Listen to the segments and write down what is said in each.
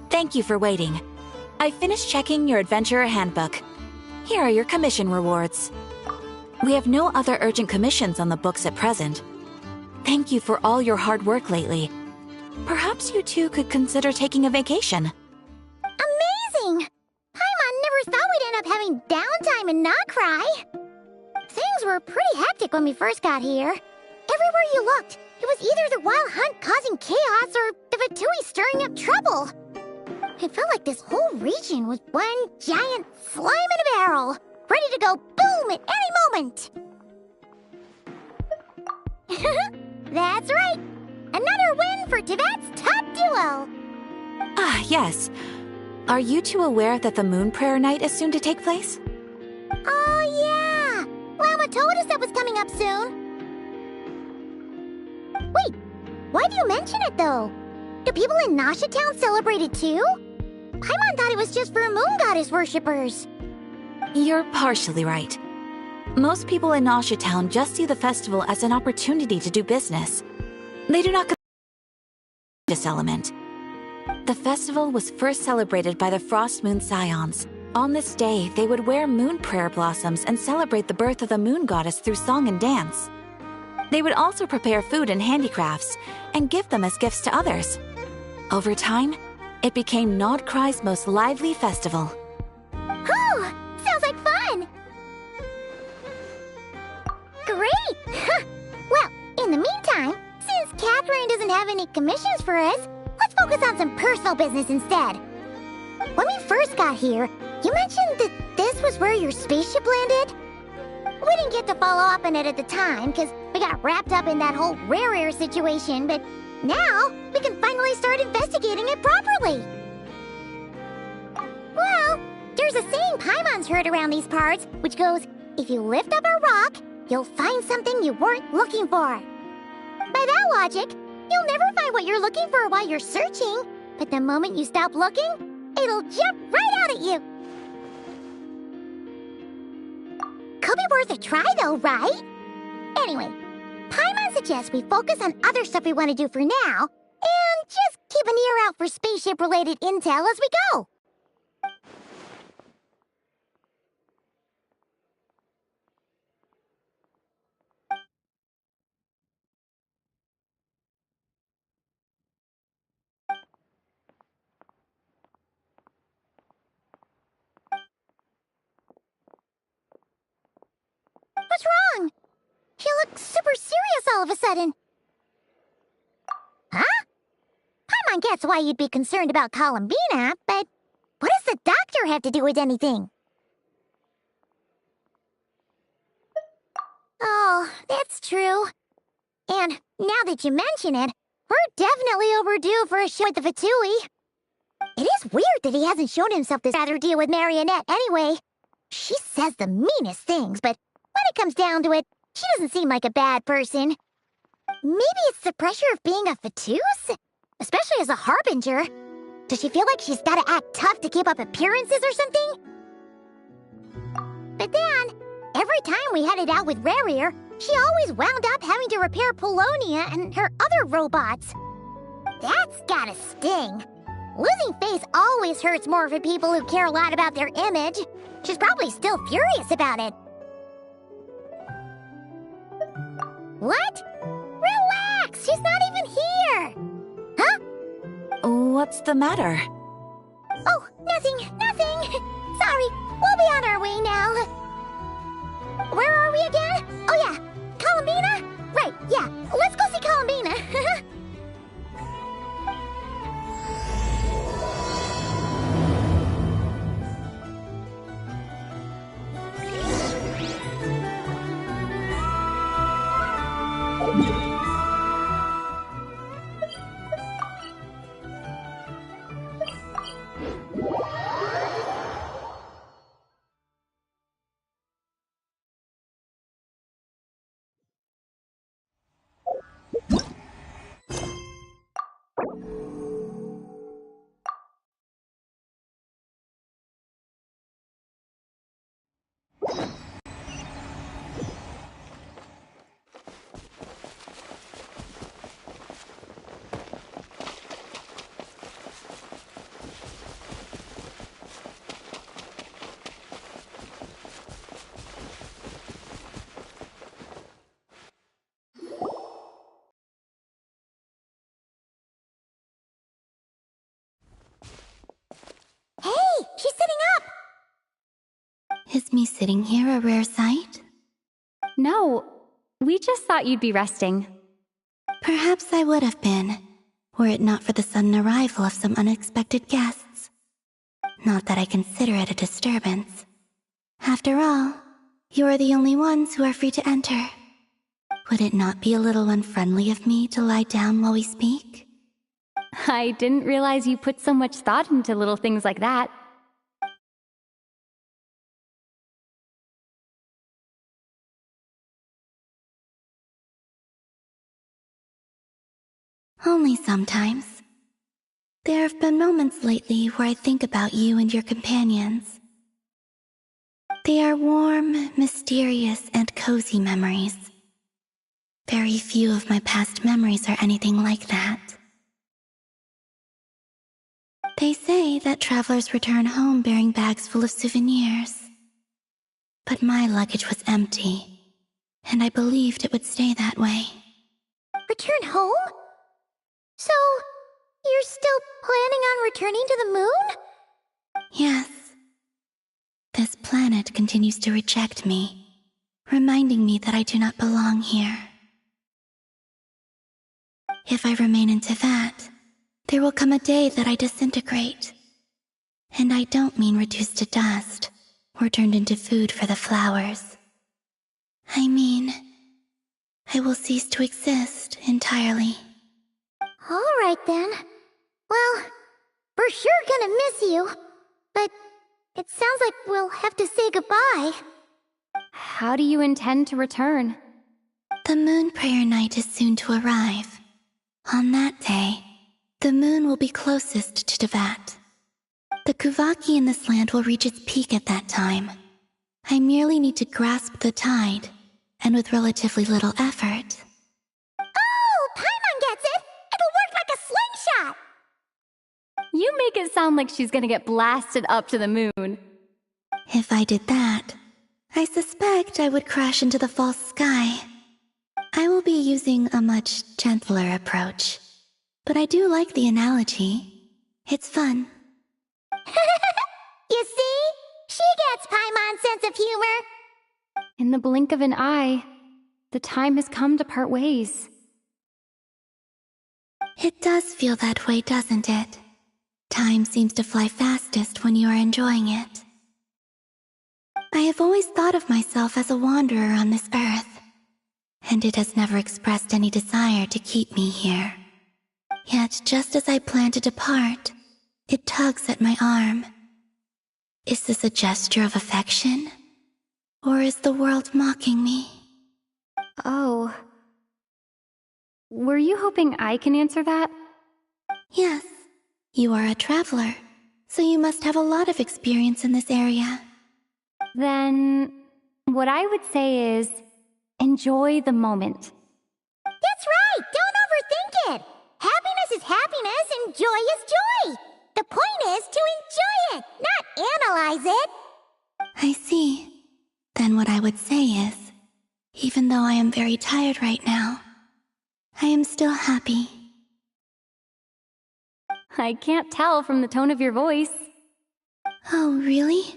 Thank you for waiting. I finished checking your adventurer handbook. Here are your commission rewards. We have no other urgent commissions on the books at present. Thank you for all your hard work lately. Perhaps you two could consider taking a vacation. Amazing! Paimon never thought we'd end up having downtime in Nod-Krai. Things were pretty hectic when we first got here. Everywhere you looked, it was either the Wild Hunt causing chaos or the Fatui stirring up trouble. It felt like this whole region was one giant slime in a barrel, ready to go boom at any moment. That's right! Another win for Tibet's top duo! Ah, yes. Are you two aware that the Moon Prayer Night is soon to take place? Oh, yeah! Lama told us that was coming up soon. Wait, why do you mention it, though? Do people in Nasha Town celebrate it, too? Paimon thought it was just for Moon Goddess worshippers. You're partially right. Most people in Nasha Town just see the festival as an opportunity to do business. They do not consider this element. The festival was first celebrated by the Frost Moon Scions. On this day, they would wear moon prayer blossoms and celebrate the birth of the Moon Goddess through song and dance. They would also prepare food and handicrafts and give them as gifts to others. Over time, it became Nod-Krai's most lively festival. Whew! Sounds like fun! Great! Well, in the meantime, since Catherine doesn't have any commissions for us, let's focus on some personal business instead. When we first got here, you mentioned that this was where your spaceship landed? We didn't get to follow up on it at the time, because we got wrapped up in that whole rare situation, but now we can finally start investigating it properly. Well, there's a saying Paimon's heard around these parts, which goes, if you lift up a rock, you'll find something you weren't looking for. By that logic, you'll never find what you're looking for while you're searching, but the moment you stop looking, it'll jump right out at you. Could be worth a try though, right? Anyway, Paimon suggests we focus on other stuff we want to do for now, and just keep an ear out for spaceship-related intel as we go. What's wrong? You look super serious all of a sudden. Huh? Paimon gets why you'd be concerned about Columbina, but what does the doctor have to do with anything? Oh, that's true. And now that you mention it, we're definitely overdue for a show at the Fatui. It is weird that he hasn't shown himself this rather deal with Marionette anyway. She says the meanest things, but when it comes down to it, she doesn't seem like a bad person. Maybe it's the pressure of being a Fatus? Especially as a Harbinger. Does she feel like she's gotta act tough to keep up appearances or something? But then, every time we headed out with Rarier, she always wound up having to repair Polonia and her other robots. That's gotta sting. Losing face always hurts more for people who care a lot about their image. She's probably still furious about it. What? Relax! She's not even here! Huh? What's the matter? Oh, nothing. Sorry, we'll be on our way now. Where are we again? Oh yeah, Columbina? Right, yeah, let's go see Columbina. Is me sitting here a rare sight? No, we just thought you'd be resting. Perhaps I would have been, were it not for the sudden arrival of some unexpected guests. Not that I consider it a disturbance. After all, you are the only ones who are free to enter. Would it not be a little unfriendly of me to lie down while we speak? I didn't realize you put so much thought into little things like that. Only sometimes. There have been moments lately where I think about you and your companions. They are warm, mysterious, and cozy memories. Very few of my past memories are anything like that. They say that travelers return home bearing bags full of souvenirs. But my luggage was empty, and I believed it would stay that way. Return home? So, you're still planning on returning to the moon? Yes. This planet continues to reject me, reminding me that I do not belong here. If I remain in Teyvat, there will come a day that I disintegrate. And I don't mean reduced to dust, or turned into food for the flowers. I mean, I will cease to exist entirely. Alright then. Well, we're sure gonna miss you. But it sounds like we'll have to say goodbye. How do you intend to return? The moon prayer night is soon to arrive. On that day, the moon will be closest to Teyvat. The Kuvaki in this land will reach its peak at that time. I merely need to grasp the tide, and with relatively little effort. Oh, Paimon gets it! It'll work like a slingshot! You make it sound like she's gonna get blasted up to the moon. If I did that, I suspect I would crash into the false sky. I will be using a much gentler approach, but I do like the analogy. It's fun. You see? She gets Paimon's sense of humor. In the blink of an eye, the time has come to part ways. It does feel that way, doesn't it? Time seems to fly fastest when you are enjoying it. I have always thought of myself as a wanderer on this earth, and it has never expressed any desire to keep me here. Yet just as I plan to depart, it tugs at my arm. Is this a gesture of affection? Or is the world mocking me? Oh. Were you hoping I can answer that? Yes. You are a traveler, so you must have a lot of experience in this area. Then, what I would say is, enjoy the moment. That's right! Don't overthink it! Happiness is happiness and joy is joy! The point is to enjoy it, not analyze it! I see. Then what I would say is, even though I am very tired right now, I am still happy. I can't tell from the tone of your voice. Oh, really?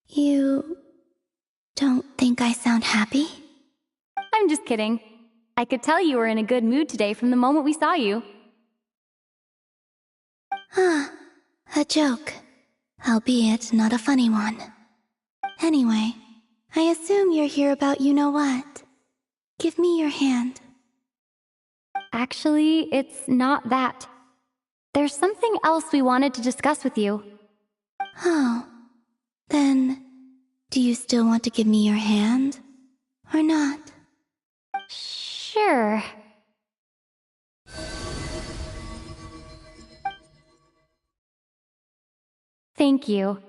You don't think I sound happy? I'm just kidding. I could tell you were in a good mood today from the moment we saw you. Ah, a joke. Albeit not a funny one. Anyway, I assume you're here about you-know-what. Give me your hand. Actually, it's not that. There's something else we wanted to discuss with you. Oh, then, do you still want to give me your hand? Or not? Sure. Thank you.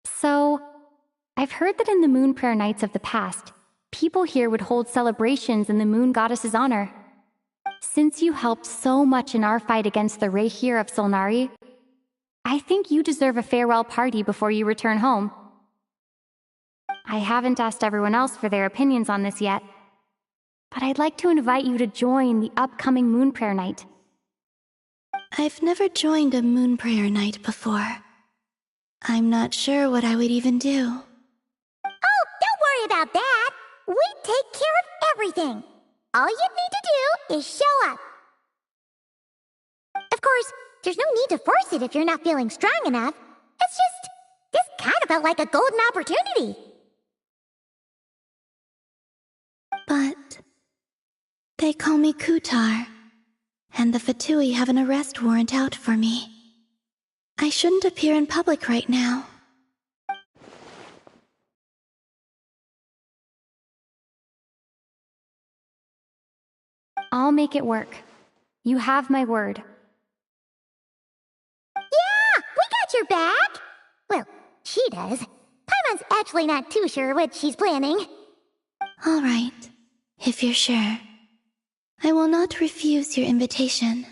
So, I've heard that in the moon prayer nights of the past, people here would hold celebrations in the moon goddess's honor. Since you helped so much in our fight against the Reihir of Solnari, I think you deserve a farewell party before you return home. I haven't asked everyone else for their opinions on this yet, but I'd like to invite you to join the upcoming moon prayer night. I've never joined a moon prayer night before. I'm not sure what I would even do. worry about that. We take care of everything. All you need to do is show up. Of course, there's no need to force it if you're not feeling strong enough. It's just, this kind of felt like a golden opportunity. But they call me Kutar, and the Fatui have an arrest warrant out for me. I shouldn't appear in public right now. I'll make it work. You have my word. Yeah, we got your back. Well, she does. Paimon's actually not too sure what she's planning. All right, if you're sure. I will not refuse your invitation.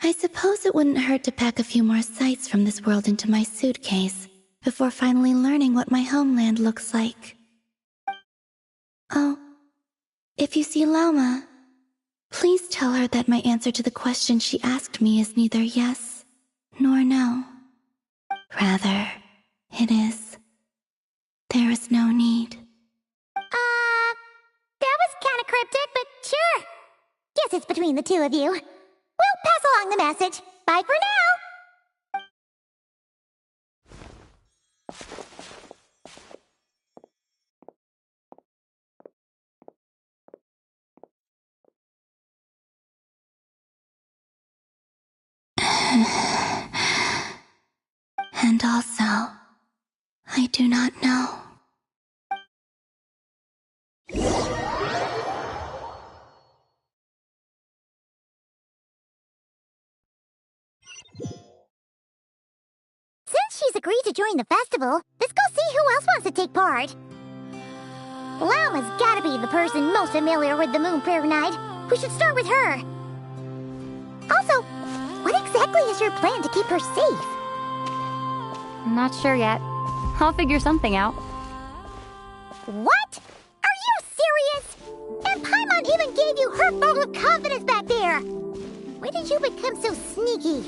I suppose it wouldn't hurt to pack a few more sights from this world into my suitcase before finally learning what my homeland looks like. Oh, if you see Lauma, please tell her that my answer to the question she asked me is neither yes nor no. Rather, it is, there is no need. That was kind of cryptic, but sure. Guess it's between the two of you. We'll pass along the message. Bye for now. And also, I do not know. Since she's agreed to join the festival, let's go see who else wants to take part. Lauma's gotta be the person most familiar with the Moon Prayer Night. We should start with her. Also, what exactly is your plan to keep her safe? Not sure yet. I'll figure something out. What? Are you serious? And Paimon even gave you her vote of confidence back there. When did you become so sneaky?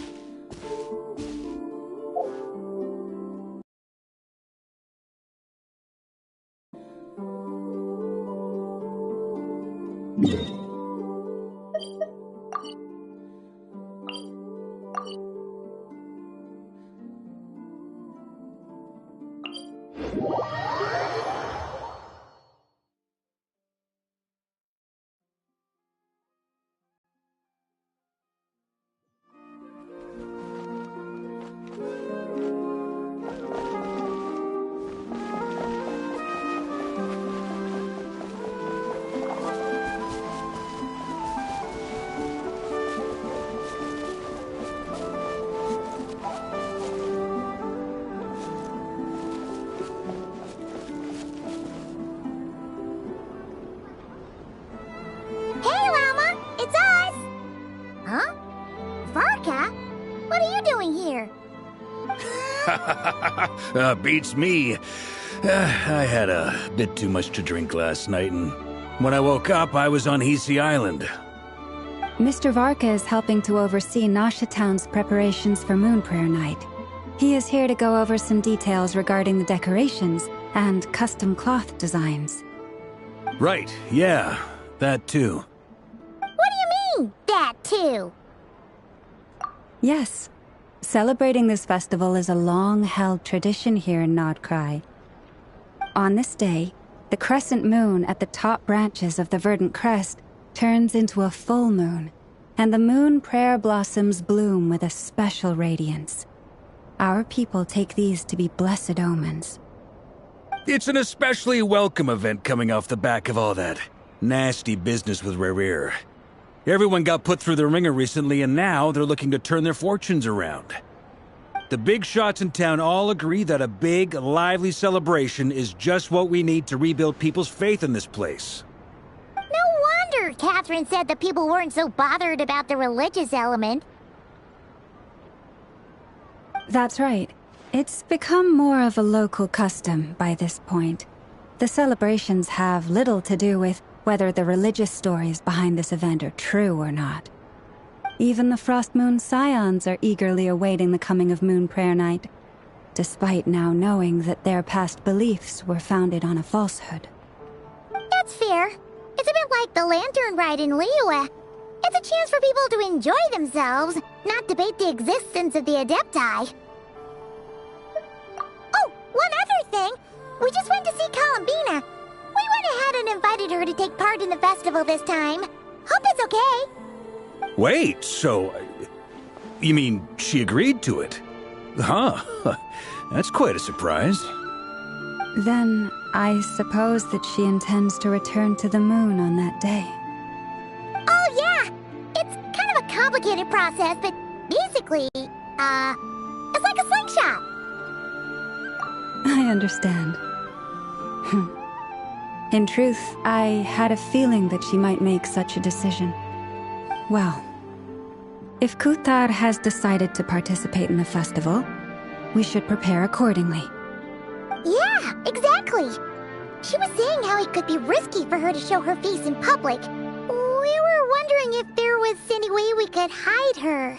Hey, Llama! It's us! Huh? Varka? What are you doing here? Beats me. I had a bit too much to drink last night, and when I woke up, I was on Hisi Island. Mr. Varka is helping to oversee Nasha Town's preparations for Moon Prayer Night. He is here to go over some details regarding the decorations and custom cloth designs. Right, yeah, that too. What do you mean, that too? Yes. Celebrating this festival is a long-held tradition here in Nod-Krai. On this day, the crescent moon at the top branches of the verdant crest turns into a full moon, and the moon prayer blossoms bloom with a special radiance. Our people take these to be blessed omens. It's an especially welcome event coming off the back of all that nasty business with Rare. Everyone got put through the ringer recently, and now they're looking to turn their fortunes around. The big shots in town all agree that a big, lively celebration is just what we need to rebuild people's faith in this place. No wonder Catherine said the people weren't so bothered about the religious element. That's right. It's become more of a local custom by this point. The celebrations have little to do with whether the religious stories behind this event are true or not. Even the Frost Moon Scions are eagerly awaiting the coming of Moon Prayer Night. despite now knowing that their past beliefs were founded on a falsehood. That's fair. It's a bit like the lantern ride in Liyue. It's a chance for people to enjoy themselves, not debate the existence of the Adepti. Oh, one other thing. We just went to see Columbina. We went ahead and invited her to take part in the festival this time. Hope it's okay. Wait, so... you mean she agreed to it? Huh. That's quite a surprise. Then I suppose that she intends to return to the moon on that day. Oh, yeah. It's kind of a complicated process, but basically, it's like a slingshot. I understand. In truth, I had a feeling that she might make such a decision. Well, if Kuthar has decided to participate in the festival, we should prepare accordingly. Yeah, exactly. She was saying how it could be risky for her to show her face in public. We were wondering if there was any way we could hide her.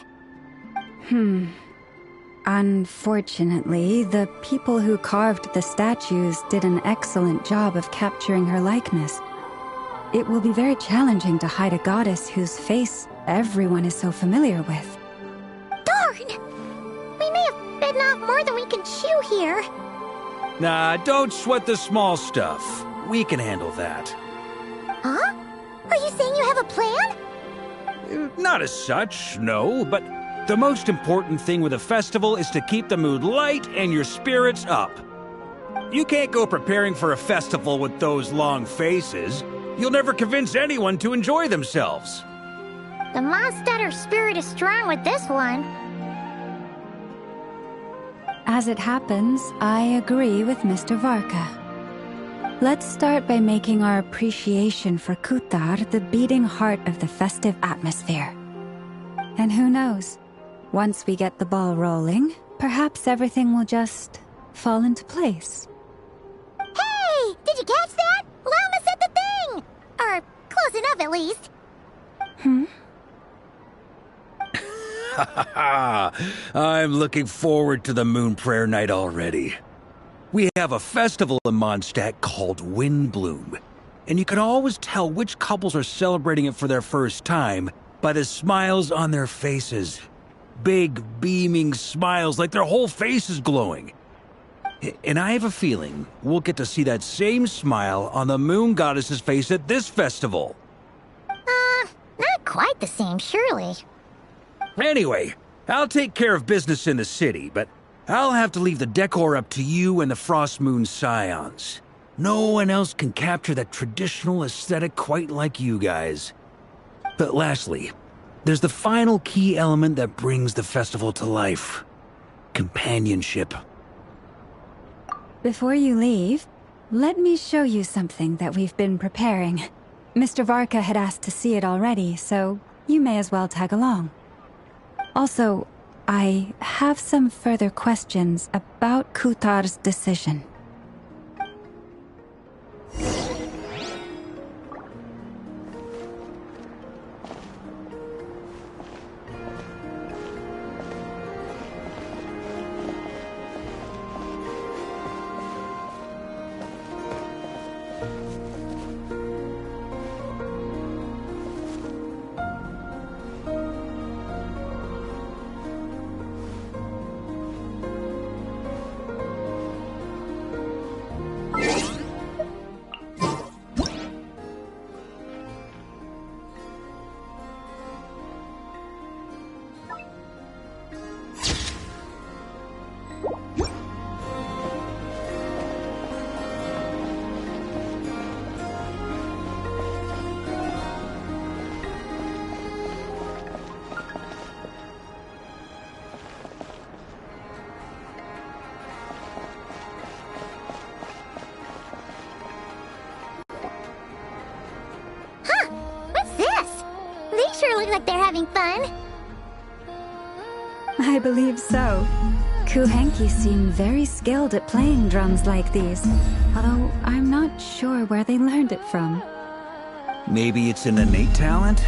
Unfortunately, the people who carved the statues did an excellent job of capturing her likeness. It will be very challenging to hide a goddess whose face everyone is so familiar with. Darn! We may have bitten off more than we can chew here. Nah, don't sweat the small stuff. We can handle that. Huh? Are you saying you have a plan? Not as such, no, but the most important thing with a festival is to keep the mood light and your spirits up. You can't go preparing for a festival with those long faces. You'll never convince anyone to enjoy themselves. The Mondstatter spirit is strong with this one. As it happens, I agree with Mr. Varka. Let's start by making our appreciation for Kuthar the beating heart of the festive atmosphere. And who knows? Once we get the ball rolling, perhaps everything will just fall into place. Hey! Did you catch that? Lama said the thing! Or close enough, at least. I'm looking forward to the Moon Prayer Night already. We have a festival in Mondstadt called Windbloom, and you can always tell which couples are celebrating it for their first time by the smiles on their faces. Big, beaming smiles like their whole face is glowing. And I have a feeling we'll get to see that same smile on the Moon Goddess's face at this festival. Not quite the same, surely. Anyway, I'll take care of business in the city, but I'll have to leave the decor up to you and the Frost Moon Scions. No one else can capture that traditional aesthetic quite like you guys. But lastly, there's the final key element that brings the festival to life. Companionship. Before you leave, let me show you something that we've been preparing. Mr. Varka had asked to see it already, so you may as well tag along. Also, I have some further questions about Kuthar's decision. Look like they're having fun. I believe so. Kuhenki seem very skilled at playing drums like these, although I'm not sure where they learned it from. Maybe it's an innate talent?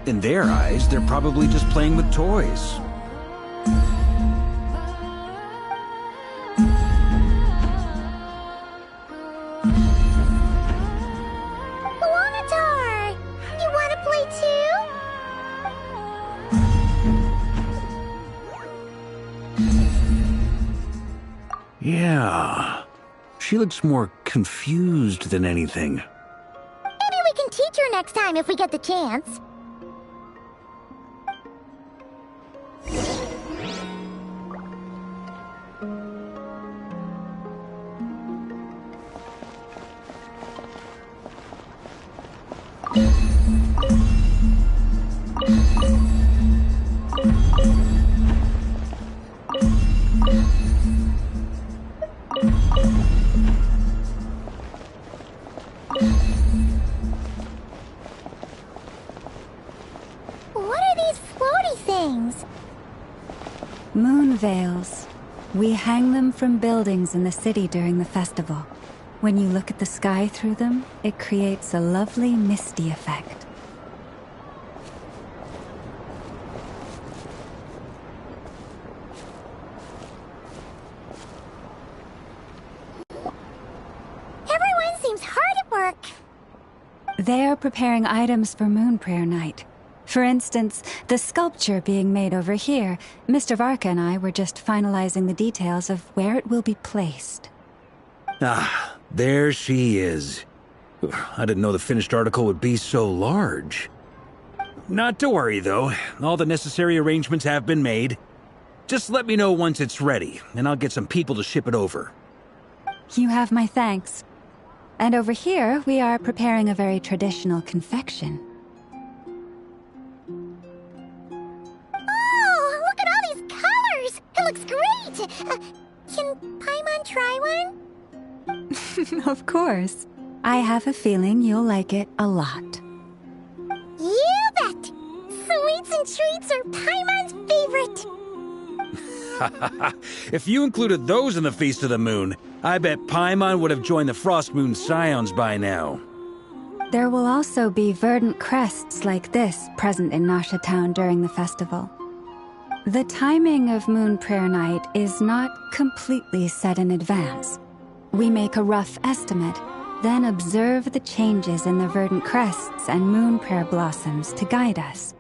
In their eyes, they're probably just playing with toys. Yeah. She looks more confused than anything. Maybe we can teach her next time if we get the chance. What are these floaty things? Moon veils. We hang them from buildings in the city during the festival. When you look at the sky through them, it creates a lovely misty effect. Everyone seems hard at work. They are preparing items for Moon Prayer Night. For instance, the sculpture being made over here, Mr. Varka and I were just finalizing the details of where it will be placed. Ah, there she is. I didn't know the finished article would be so large. Not to worry, though. All the necessary arrangements have been made. Just let me know once it's ready, and I'll get some people to ship it over. You have my thanks. And over here, we are preparing a very traditional confection. Oh, look at all these colors! It looks great! Can Paimon try one? Of course. I have a feeling you'll like it a lot. You bet! Sweets and treats are Paimon's favorite! If you included those in the Feast of the Moon, I bet Paimon would have joined the Frost Moon Scions by now. There will also be verdant crests like this present in Nasha Town during the festival. The timing of Moon Prayer Night is not completely set in advance. We make a rough estimate, then observe the changes in the verdant crests and moon prayer blossoms to guide us.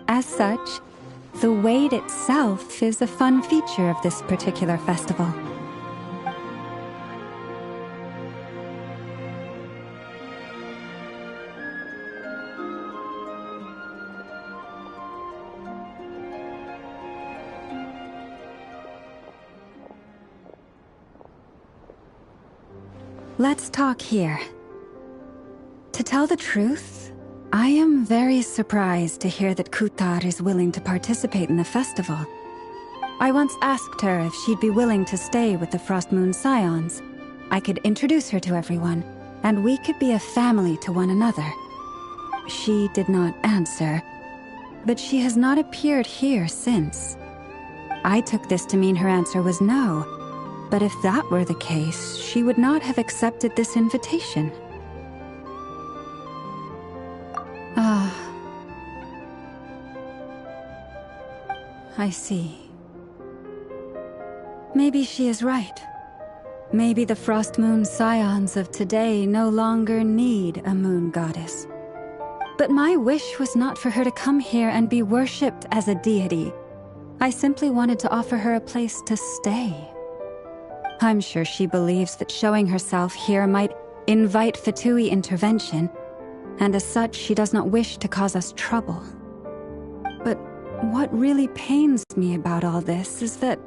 As such, the wait itself is a fun feature of this particular festival. Let's talk here. To tell the truth, I am very surprised to hear that Kutar is willing to participate in the festival. I once asked her if she'd be willing to stay with the Frost Moon Scions. I could introduce her to everyone, and we could be a family to one another. She did not answer, but she has not appeared here since. I took this to mean her answer was no. But if that were the case, she would not have accepted this invitation. Ah. I see. Maybe she is right. Maybe the Frost Moon Scions of today no longer need a moon goddess. But my wish was not for her to come here and be worshipped as a deity. I simply wanted to offer her a place to stay. I'm sure she believes that showing herself here might invite Fatui intervention, and as such she does not wish to cause us trouble. But what really pains me about all this is that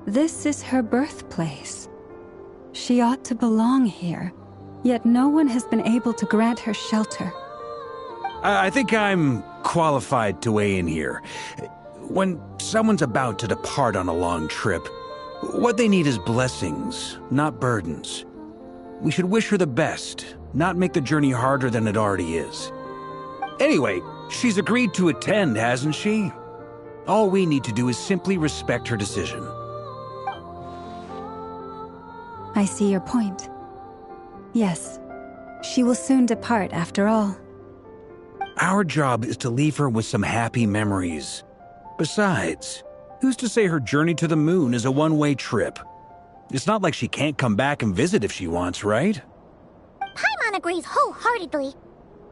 this is her birthplace. She ought to belong here, yet no one has been able to grant her shelter. I think I'm qualified to weigh in here. When someone's about to depart on a long trip, what they need is blessings, not burdens. We should wish her the best, not make the journey harder than it already is. Anyway, she's agreed to attend, hasn't she? All we need to do is simply respect her decision. I see your point. Yes, she will soon depart after all. Our job is to leave her with some happy memories. Besides, who's to say her journey to the moon is a one-way trip? It's not like she can't come back and visit if she wants, right? Paimon agrees wholeheartedly.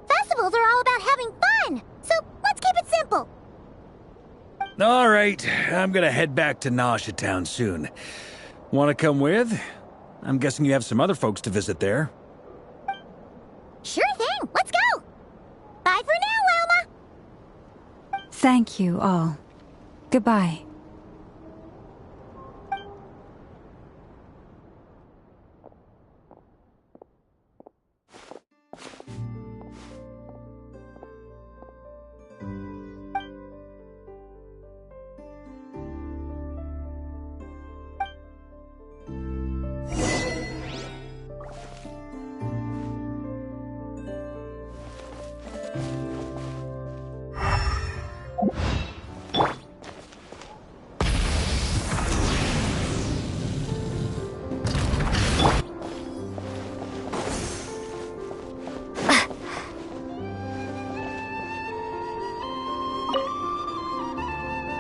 Festivals are all about having fun, so let's keep it simple. All right, I'm gonna head back to Nasha Town soon. Want to come with? I'm guessing you have some other folks to visit there. Sure thing, let's go! Bye for now, Wilma! Thank you all. Goodbye.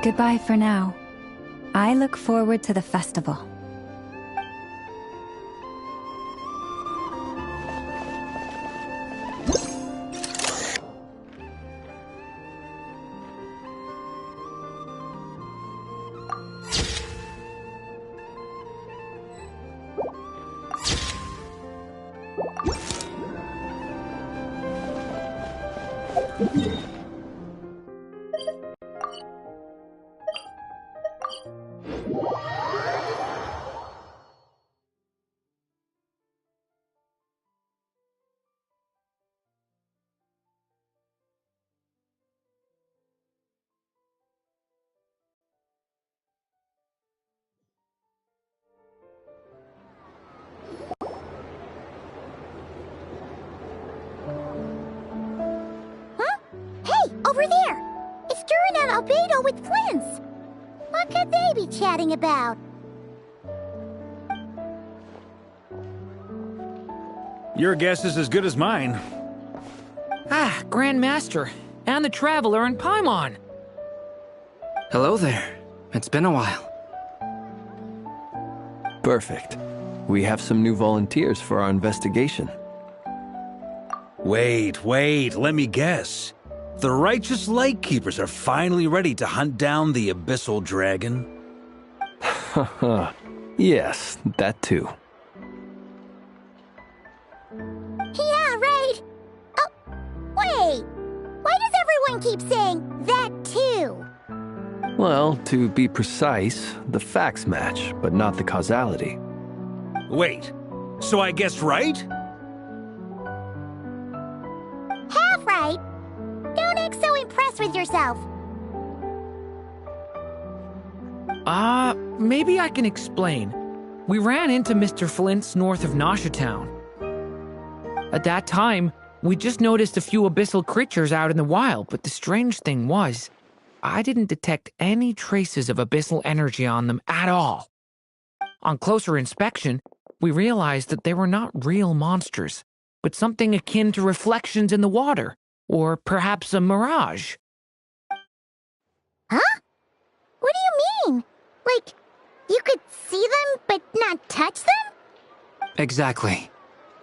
Goodbye for now. I look forward to the festival. Over there! It's Durin and Albedo with twins! What could they be chatting about? Your guess is as good as mine. Ah, Grand Master, and the Traveler and Paimon! Hello there. It's been a while. Perfect. We have some new volunteers for our investigation. Wait, let me guess. The righteous Lightkeepers are finally ready to hunt down the Abyssal Dragon? Haha. Yes, that too. Yeah, right! Oh, wait! Why does everyone keep saying that too? Well, to be precise, the facts match, but not the causality. Wait, so I guessed right? Half right! Don't act so impressed with yourself. Maybe I can explain. We ran into Mr. Flint's north of Nosha Town. At that time, we just noticed a few abyssal creatures out in the wild, but the strange thing was, I didn't detect any traces of abyssal energy on them at all. On closer inspection, we realized that they were not real monsters, but something akin to reflections in the water, or perhaps a mirage. Huh? What do you mean? Like, you could see them but not touch them? Exactly.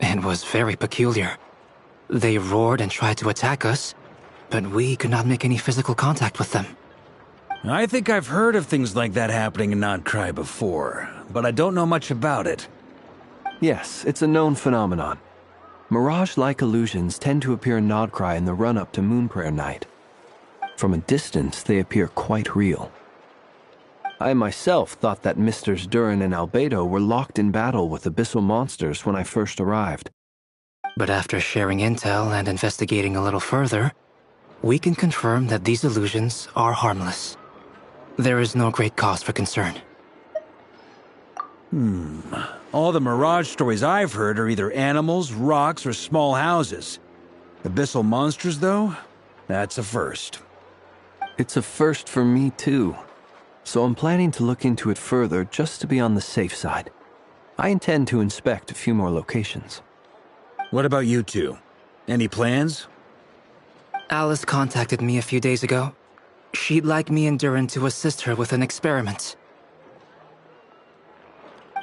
It was very peculiar. They roared and tried to attack us, but we could not make any physical contact with them. I think I've heard of things like that happening in Nod-Krai before, but I don't know much about it. Yes, it's a known phenomenon. Mirage-like illusions tend to appear in Nod-Krai in the run-up to Moon Prayer Night. From a distance, they appear quite real. I myself thought that Misters Durin and Albedo were locked in battle with abyssal monsters when I first arrived. But after sharing intel and investigating a little further, we can confirm that these illusions are harmless. There is no great cause for concern. All the Mirage stories I've heard are either animals, rocks, or small houses. Abyssal monsters, though? That's a first. It's a first for me, too. So I'm planning to look into it further just to be on the safe side. I intend to inspect a few more locations. What about you two? Any plans? Alice contacted me a few days ago. She'd like me and Durin to assist her with an experiment.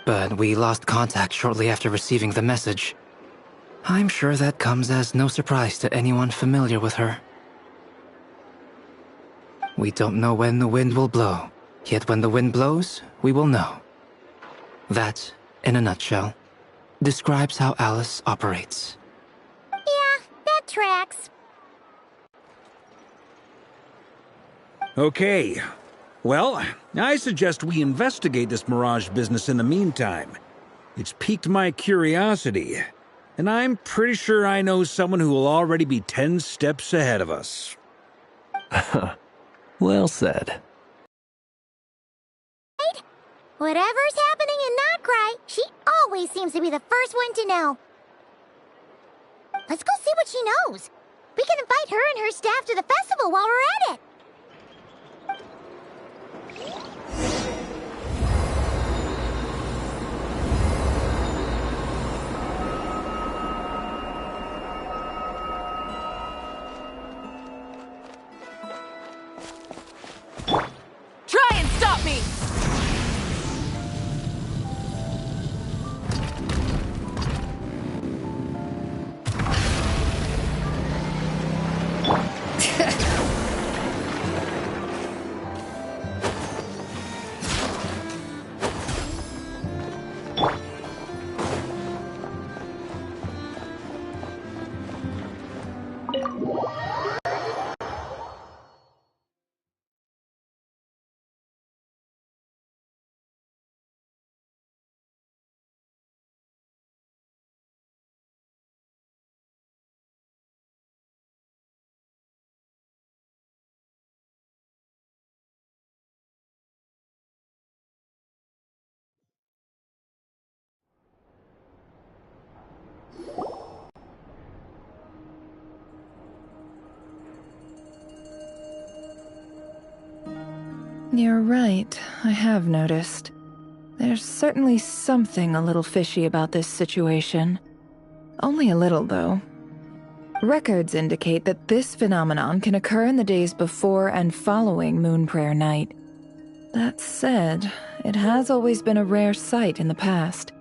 But we lost contact shortly after receiving the message. I'm sure that comes as no surprise to anyone familiar with her. We don't know when the wind will blow, yet when the wind blows, we will know. That, in a nutshell, describes how Alice operates. Yeah, that tracks. Okay. Well, I suggest we investigate this Mirage business in the meantime. It's piqued my curiosity, and I'm pretty sure I know someone who will already be 10 steps ahead of us. Well said. Whatever's happening in Nod-Krai, she always seems to be the first one to know. Let's go see what she knows. We can invite her and her staff to the festival while we're at it. Try and stop me! You're right, I have noticed. There's certainly something a little fishy about this situation. Only a little, though. Records indicate that this phenomenon can occur in the days before and following Moon Prayer Night. That said, it has always been a rare sight in the past.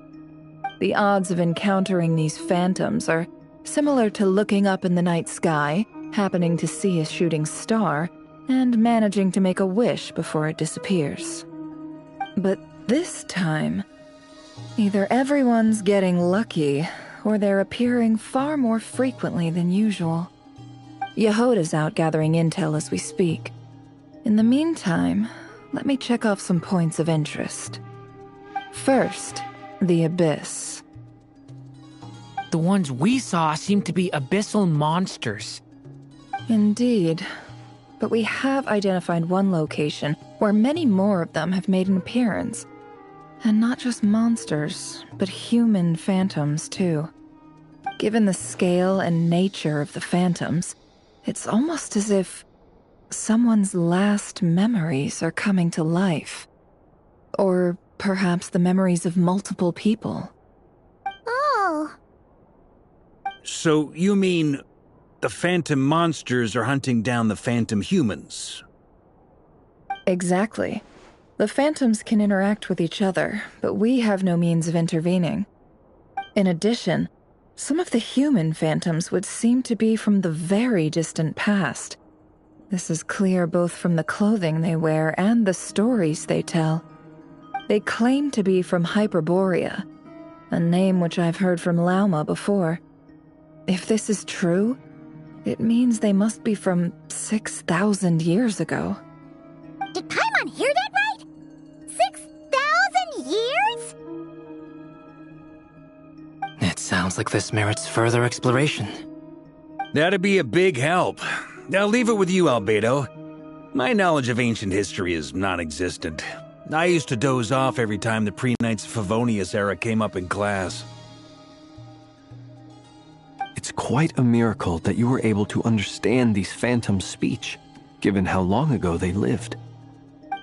The odds of encountering these phantoms are similar to looking up in the night sky, happening to see a shooting star, and managing to make a wish before it disappears. But this time, either everyone's getting lucky, or they're appearing far more frequently than usual. Yehoda's out gathering intel as we speak. In the meantime, let me check off some points of interest. First, the Abyss. The ones we saw seem to be abyssal monsters. Indeed. But we have identified one location where many more of them have made an appearance. And not just monsters, but human phantoms, too. Given the scale and nature of the phantoms, it's almost as if someone's last memories are coming to life. Or perhaps the memories of multiple people. Oh. So you mean the phantom monsters are hunting down the phantom humans? Exactly. The phantoms can interact with each other, but we have no means of intervening. In addition, some of the human phantoms would seem to be from the very distant past. This is clear both from the clothing they wear and the stories they tell. They claim to be from Hyperborea, a name which I've heard from Lauma before. If this is true, it means they must be from 6,000 years ago. Did Paimon hear that right? 6,000 years? It sounds like this merits further exploration. That'd be a big help. I'll leave it with you, Albedo. My knowledge of ancient history is non-existent. I used to doze off every time the pre-Knights Favonius era came up in class. It's quite a miracle that you were able to understand these phantoms' speech, given how long ago they lived.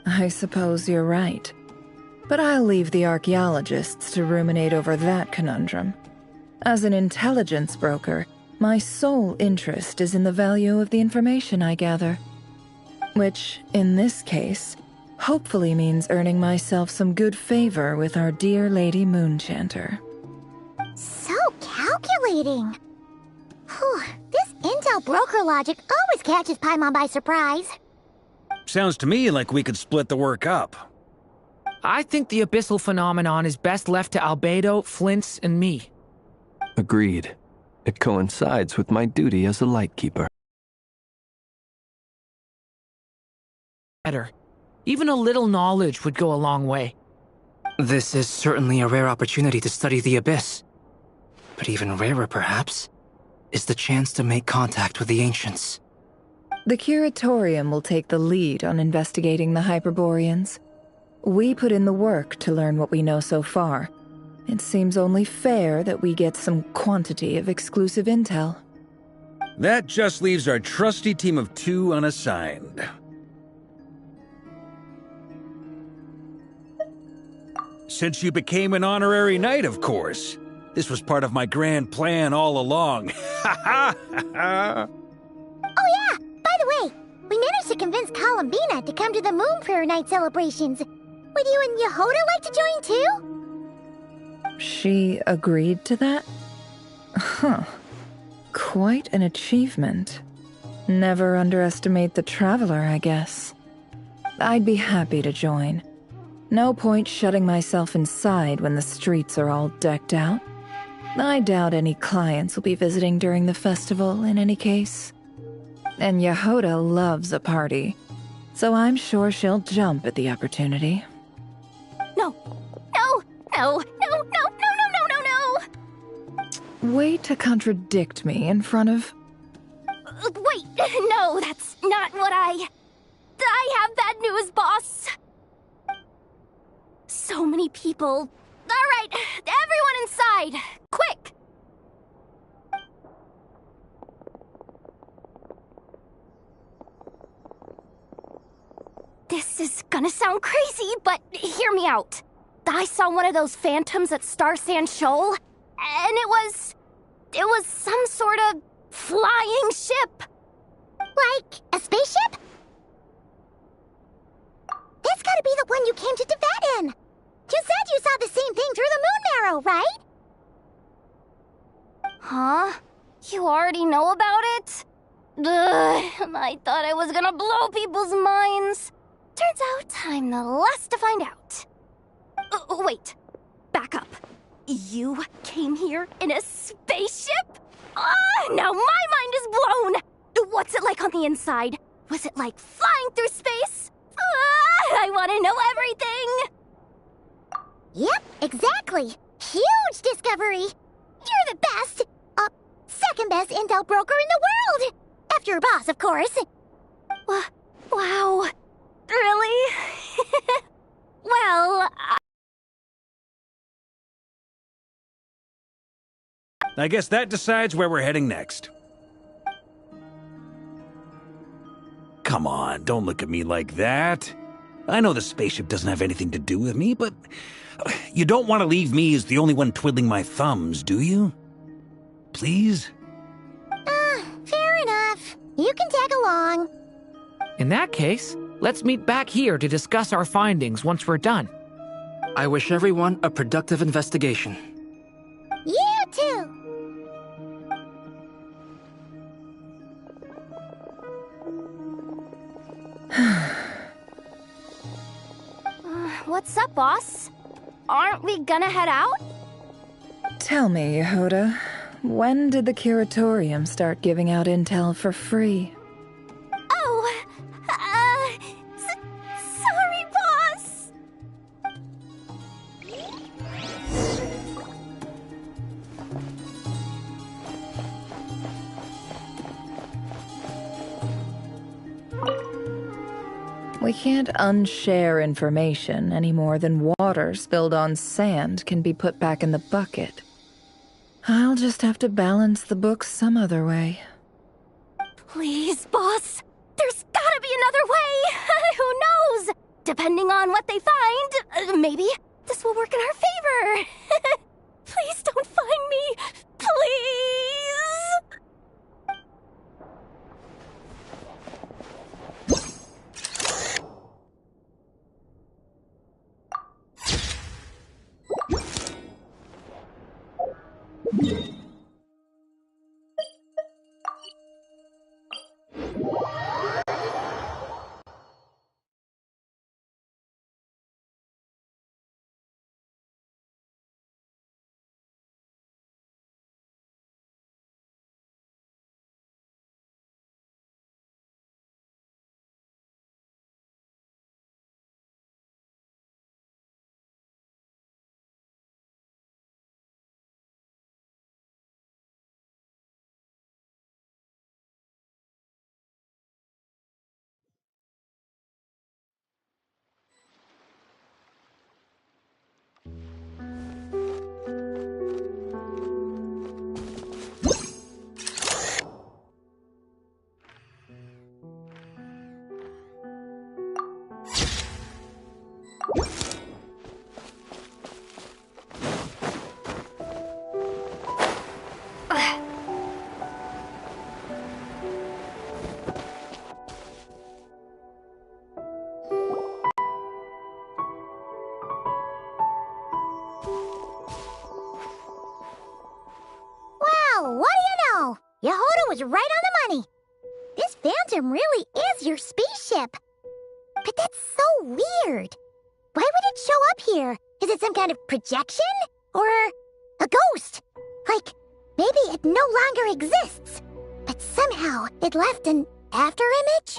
I suppose you're right. But I'll leave the archaeologists to ruminate over that conundrum. As an intelligence broker, my sole interest is in the value of the information I gather. Which, in this case, hopefully means earning myself some good favor with our dear Lady Moonchanter. So calculating. Whew, this intel broker logic always catches Paimon by surprise. Sounds to me like we could split the work up. I think the abyssal phenomenon is best left to Albedo, Flints, and me. Agreed. It coincides with my duty as a lightkeeper. Better. Even a little knowledge would go a long way. This is certainly a rare opportunity to study the Abyss. But even rarer, perhaps, is the chance to make contact with the Ancients. The Curatorium will take the lead on investigating the Hyperboreans. We put in the work to learn what we know so far. It seems only fair that we get some quantity of exclusive intel. That just leaves our trusty team of 2 unassigned. Since you became an honorary knight, of course. This was part of my grand plan all along. Ha ha ha! Oh yeah! By the way, we managed to convince Columbina to come to the Moon Prayer Night celebrations. Would you and Yehoda like to join too? She agreed to that? Huh. Quite an achievement. Never underestimate the traveler, I guess. I'd be happy to join. No point shutting myself inside when the streets are all decked out. I doubt any clients will be visiting during the festival in any case. And Yehoda loves a party, so I'm sure she'll jump at the opportunity. No. No. No. No. No. No. No. No. No. No. Way to contradict me in front of... Wait. No, that's not what I have bad news, boss. So many people. All right, everyone inside. Quick. This is gonna sound crazy, but hear me out. I saw one of those phantoms at Star Sand Shoal, and it was some sort of flying ship. Like a spaceship? That's gotta be the one you came to Tibet in. You said you saw the same thing through the moon marrow, right? Huh? You already know about it? Ugh, I thought I was gonna blow people's minds. Turns out I'm the last to find out. Wait. Back up. You came here in a spaceship? Now my mind is blown! What's it like on the inside? Was it like flying through space? I want to know everything! Yep, exactly. Huge discovery. You're the best, second best intel broker in the world. After your boss, of course. Wow. Really? Well, I guess that decides where we're heading next. Come on, don't look at me like that. I know the spaceship doesn't have anything to do with me, but you don't want to leave me as the only one twiddling my thumbs, do you? Please? Fair enough. You can tag along. In that case, let's meet back here to discuss our findings once we're done. I wish everyone a productive investigation. You too. What's up, boss? Aren't we gonna head out? Tell me, Yehoda, when did the Curatorium start giving out intel for free? Oh, sorry, boss. We can't unshare information any more than water spilled on sand can be put back in the bucket. I'll just have to balance the books some other way. Please, boss. There's gotta be another way. Who knows? Depending on what they find, maybe this will work in our favor. Please don't find me. Please. was right on the money. This Phantom really is your spaceship. But that's so weird. Why would it show up here? Is it some kind of projection? Or a ghost? Like, maybe it no longer exists, but somehow it left an afterimage?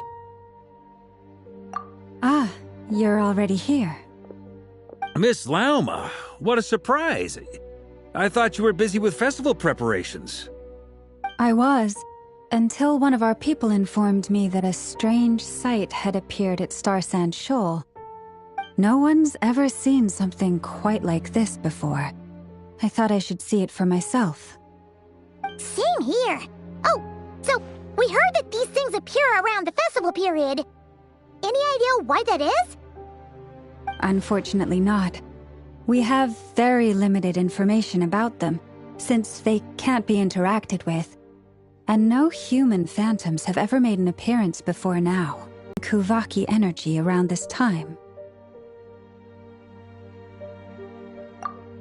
Ah, you're already here. Miss Lauma, what a surprise. I thought you were busy with festival preparations. I was, until one of our people informed me that a strange sight had appeared at Starsand Shoal. No one's ever seen something quite like this before. I thought I should see it for myself. Same here. Oh, so we heard that these things appear around the festival period. Any idea why that is? Unfortunately not. We have very limited information about them, since they can't be interacted with. And no human phantoms have ever made an appearance before now. Kuvaki energy around this time.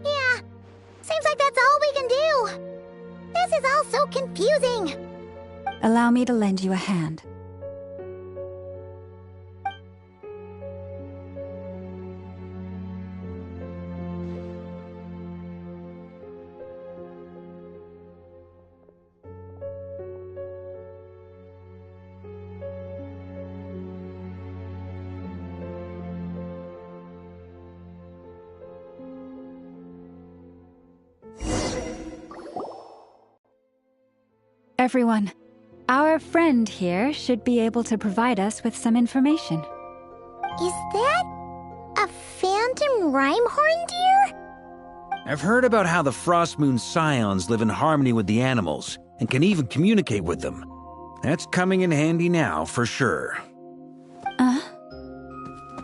Yeah, seems like that's all we can do. This is all so confusing. Allow me to lend you a hand. Everyone, our friend here should be able to provide us with some information. Is that a phantom rhymehorn deer? I've heard about how the Frost Moon Scions live in harmony with the animals and can even communicate with them. That's coming in handy now, for sure.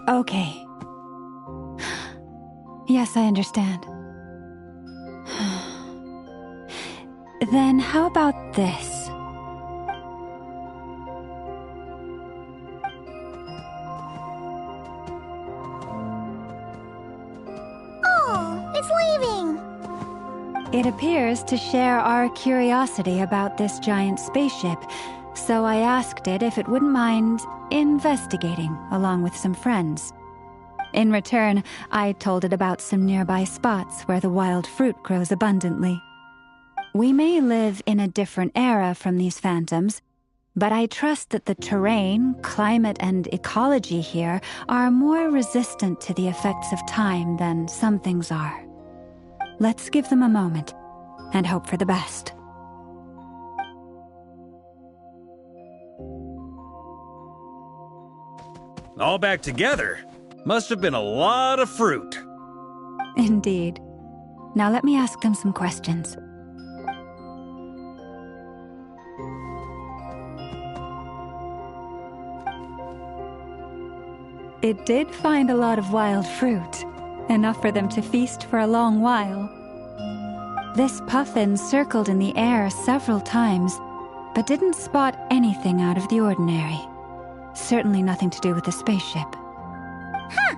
Okay. Yes, I understand. Then how about this? Oh, it's leaving. It appears to share our curiosity about this giant spaceship, so I asked it if it wouldn't mind investigating along with some friends. In return, I told it about some nearby spots where the wild fruit grows abundantly. We may live in a different era from these phantoms, but I trust that the terrain, climate, and ecology here are more resistant to the effects of time than some things are. Let's give them a moment and hope for the best. All back together? Must have been a lot of fruit. Indeed. Now let me ask them some questions. It did find a lot of wild fruit, enough for them to feast for a long while. This puffin circled in the air several times, but didn't spot anything out of the ordinary. Certainly nothing to do with the spaceship. Huh.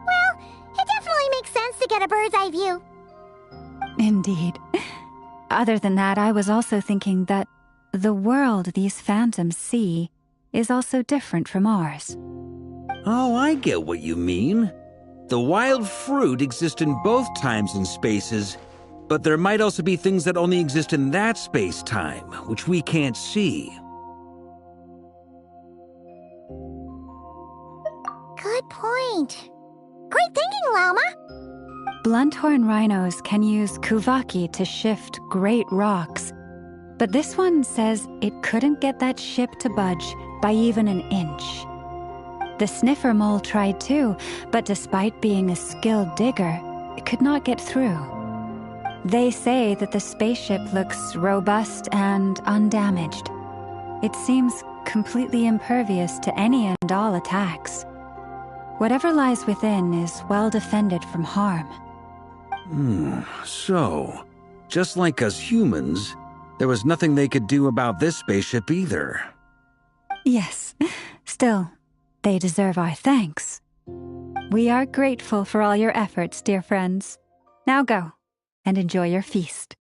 Well, it definitely makes sense to get a bird's eye view. Indeed. Other than that, I was also thinking that the world these phantoms see is also different from ours. Oh, I get what you mean. The wild fruit exist in both times and spaces, but there might also be things that only exist in that space-time, which we can't see. Good point. Great thinking, Lauma. Blunthorn rhinos can use Kuvaki to shift great rocks, but this one says it couldn't get that ship to budge by even an inch. The sniffer mole tried too, but despite being a skilled digger, it could not get through. They say that the spaceship looks robust and undamaged. It seems completely impervious to any and all attacks. Whatever lies within is well defended from harm. So, just like us humans, there was nothing they could do about this spaceship either. Yes, still, they deserve our thanks. We are grateful for all your efforts, dear friends. Now go and enjoy your feast.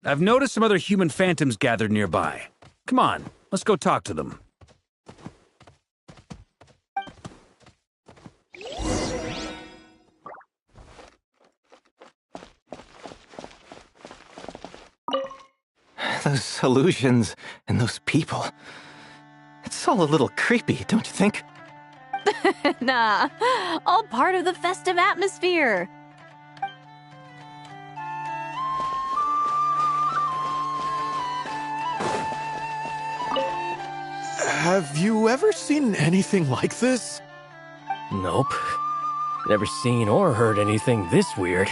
I've noticed some other human phantoms gathered nearby. Come on, let's go talk to them. Those illusions and those people. It's all a little creepy, don't you think? Nah, all part of the festive atmosphere. Have you ever seen anything like this? Nope. Never seen or heard anything this weird.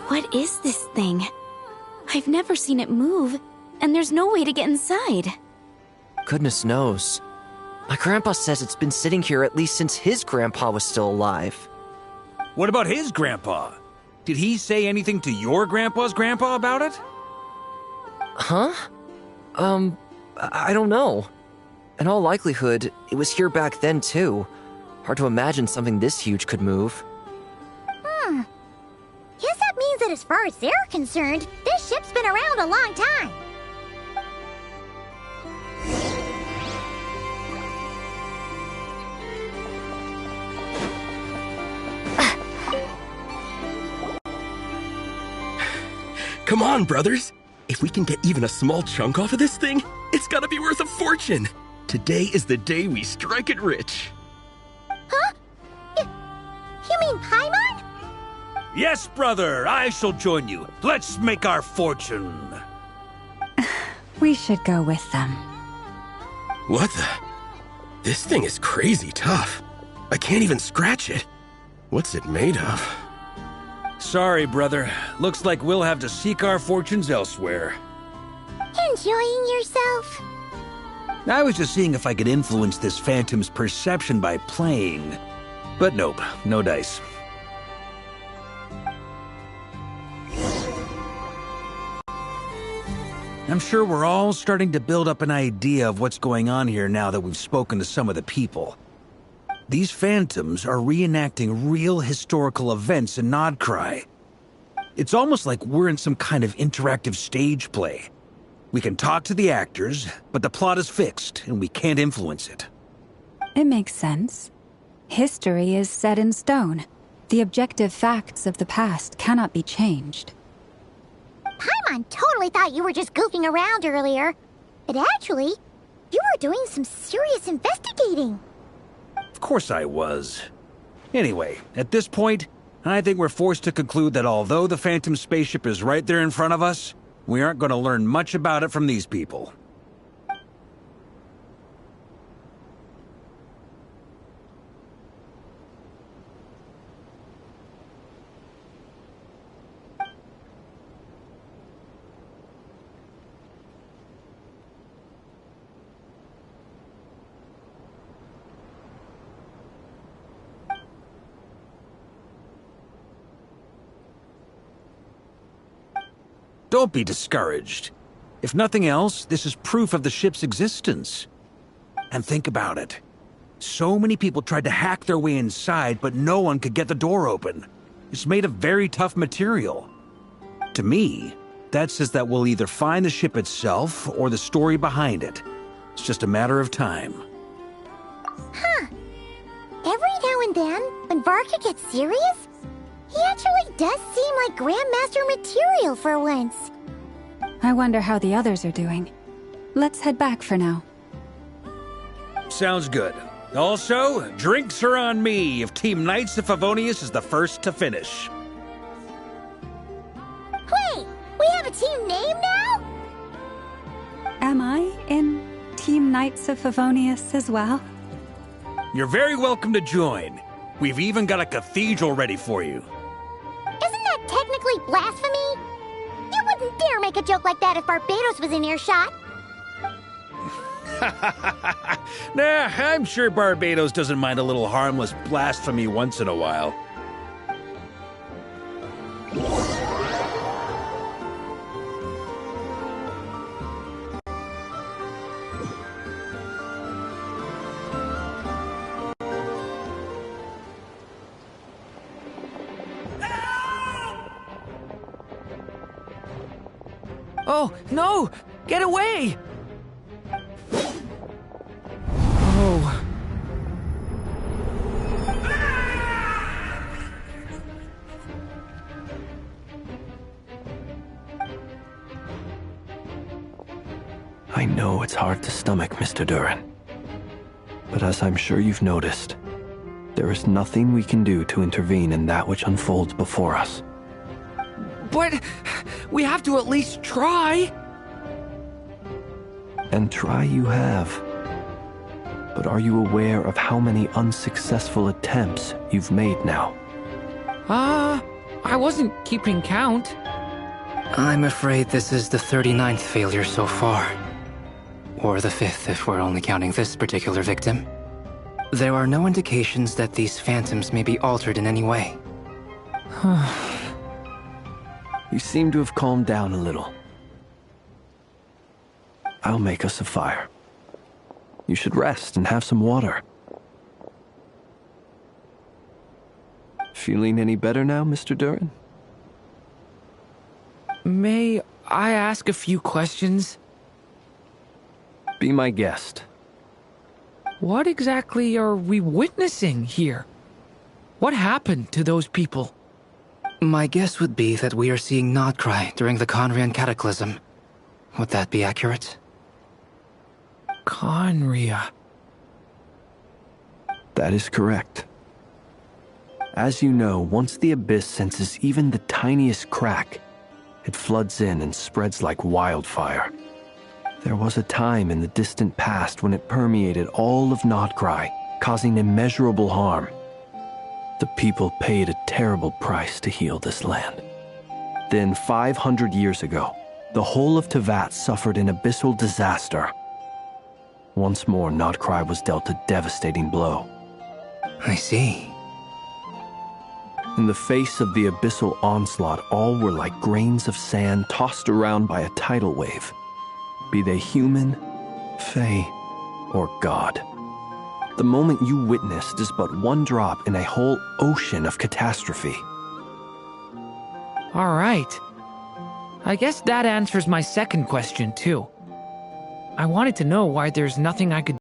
What is this thing? I've never seen it move, and there's no way to get inside. Goodness knows. My grandpa says it's been sitting here at least since his grandpa was still alive. What about his grandpa? Did he say anything to your grandpa's grandpa about it? Huh? I don't know. In all likelihood, it was here back then too. Hard to imagine something this huge could move. Guess that means that as far as they're concerned, this ship's been around a long time. Come on, brothers. If we can get even a small chunk off of this thing, it's gotta be worth a fortune. Today is the day we strike it rich. Huh? You mean Paimon? Yes, brother, I shall join you. Let's make our fortune. We should go with them. What the? This thing is crazy tough. I can't even scratch it. What's it made of? Sorry, brother. Looks like we'll have to seek our fortunes elsewhere. Enjoying yourself? I was just seeing if I could influence this phantom's perception by playing. But nope, no dice. I'm sure we're all starting to build up an idea of what's going on here now that we've spoken to some of the people. These phantoms are reenacting real historical events in Nod-Krai. It's almost like we're in some kind of interactive stage play. We can talk to the actors, but the plot is fixed, and we can't influence it. It makes sense. History is set in stone. The objective facts of the past cannot be changed. Paimon totally thought you were just goofing around earlier. But actually, you were doing some serious investigating. Of course I was. Anyway, at this point, I think we're forced to conclude that although the Phantom spaceship is right there in front of us, we aren't going to learn much about it from these people. Don't be discouraged. If nothing else, this is proof of the ship's existence. And think about it. So many people tried to hack their way inside, but no one could get the door open. It's made of very tough material. To me, that says that we'll either find the ship itself or the story behind it. It's just a matter of time. Huh. Every now and then, when Varka gets serious, he actually does seem like Grandmaster material for once. I wonder how the others are doing. Let's head back for now. Sounds good. Also, drinks are on me if Team Knights of Favonius is the first to finish. Wait, we have a team name now? Am I in Team Knights of Favonius as well? You're very welcome to join. We've even got a cathedral ready for you. Isn't that technically blasphemy? You wouldn't dare make a joke like that if Barbados was in earshot. Nah, I'm sure Barbados doesn't mind a little harmless blasphemy once in a while. Oh, no! Get away! Oh. I know it's hard to stomach, Mr. Durin. But as I'm sure you've noticed, there is nothing we can do to intervene in that which unfolds before us. But we have to at least try. And try you have. But are you aware of how many unsuccessful attempts you've made now? I wasn't keeping count. I'm afraid this is the 39th failure so far. Or the 5th if we're only counting this particular victim. There are no indications that these phantoms may be altered in any way. You seem to have calmed down a little. I'll make us a fire. You should rest and have some water. Feeling any better now, Mr. Durin? May I ask a few questions? Be my guest. What exactly are we witnessing here? What happened to those people? My guess would be that we are seeing Nod-Krai during the Conrian Cataclysm. Would that be accurate? Conria. That is correct. As you know, once the Abyss senses even the tiniest crack, it floods in and spreads like wildfire. There was a time in the distant past when it permeated all of Nod-Krai, causing immeasurable harm. The people paid a terrible price to heal this land. Then, 500 years ago, the whole of Teyvat suffered an abyssal disaster. Once more, Nod-Krai was dealt a devastating blow. I see. In the face of the abyssal onslaught, all were like grains of sand tossed around by a tidal wave. Be they human, fae, or god. The moment you witnessed is but one drop in a whole ocean of catastrophe. All right. I guess that answers my second question, too. I wanted to know why there's nothing I could